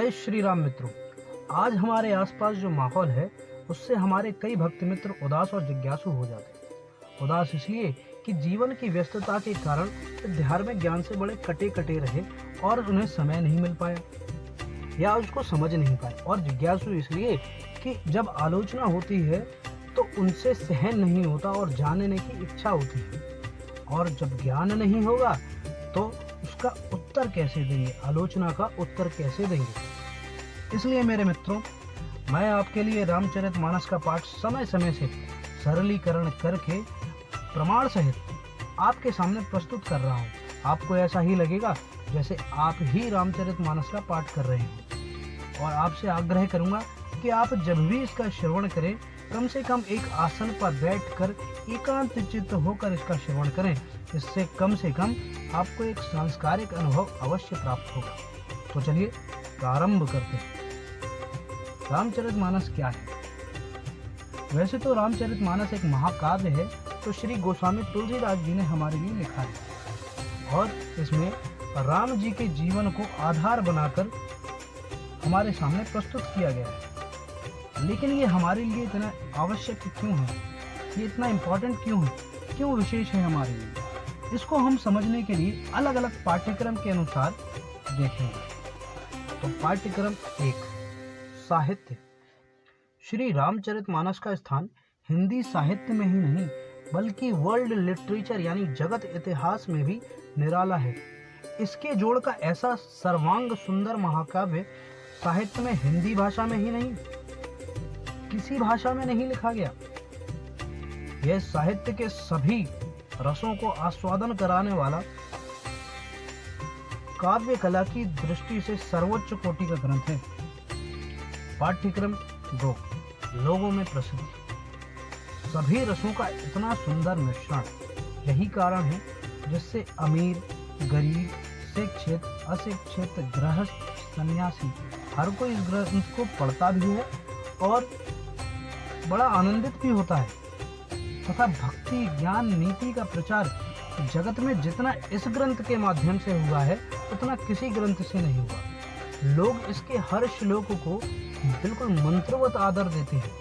जय श्री राम मित्रों। आज हमारे आसपास जो माहौल है उससे हमारे कई भक्त मित्र उदास और जिज्ञासु हो जाते हैं। उदास इसलिए कि जीवन की व्यस्तता के कारण धार्मिक ज्ञान से बड़े कटे कटे रहे और उन्हें समय नहीं मिल पाया या उसको समझ नहीं पाए, और जिज्ञासु इसलिए कि जब आलोचना होती है तो उनसे सहन नहीं होता और जानने की इच्छा होती है, और जब ज्ञान नहीं होगा तो उसका उत्तर कैसे देंगे, आलोचना का उत्तर कैसे देंगे। इसलिए मेरे मित्रों, मैं आपके लिए रामचरितमानस का पाठ समय समय से सरलीकरण करके प्रमाण सहित आपके सामने प्रस्तुत कर रहा हूँ। आपको ऐसा ही लगेगा जैसे आप ही रामचरितमानस का पाठ कर रहे हैं, और आपसे आग्रह करूंगा कि आप जब भी इसका श्रवण करें कम से कम एक आसन पर बैठकर एकांत चित्त होकर इसका श्रवण करें। इससे कम से कम आपको एक सांस्कारिक अनुभव अवश्य प्राप्त होगा। तो चलिए प्रारंभ करते हैं। रामचरितमानस क्या है? वैसे तो रामचरितमानस एक महाकाव्य है तो श्री गोस्वामी तुलसीदास जी ने हमारे लिए लिखा है, और इसमें राम जी के जीवन को आधार बनाकर हमारे सामने प्रस्तुत किया गया है। लेकिन ये हमारे लिए इतना आवश्यक क्यों है, ये इतना इम्पोर्टेंट क्यों है, क्यों विशेष है हमारे लिए, इसको हम समझने के लिए अलग अलग पाठ्यक्रम के अनुसार देखेंगे। तो पाठ्यक्रम 1, साहित्य। श्री रामचरितमानस का स्थान हिंदी साहित्य में ही नहीं बल्कि वर्ल्ड लिटरेचर यानी जगत इतिहास में भी निराला है। इसके जोड़ का ऐसा सर्वांग सुंदर महाकाव्य साहित्य में हिंदी भाषा में ही नहीं, किसी भाषा में नहीं लिखा गया। यह साहित्य के सभी रसों को आस्वादन कराने वाला काव्य कला की दृष्टि से सर्वोच्च कोटि का ग्रंथ है। पाठ्यक्रम 2, लोगों में प्रसिद्धि। सभी रसों का इतना सुंदर मिश्रण, यही कारण है जिससे अमीर, गरीब, शिक्षित, अशिक्षित, गृहस्थ, सन्यासी हर कोई इस ग्रंथ को पढ़ता भी है और बड़ा आनंदित भी होता है। तथा भक्ति, ज्ञान, नीति का प्रचार जगत में जितना इस ग्रंथ के माध्यम से हुआ है उतना किसी ग्रंथ से नहीं हुआ। लोग इसके हर श्लोक को बिल्कुल मंत्रवत आदर देते हैं।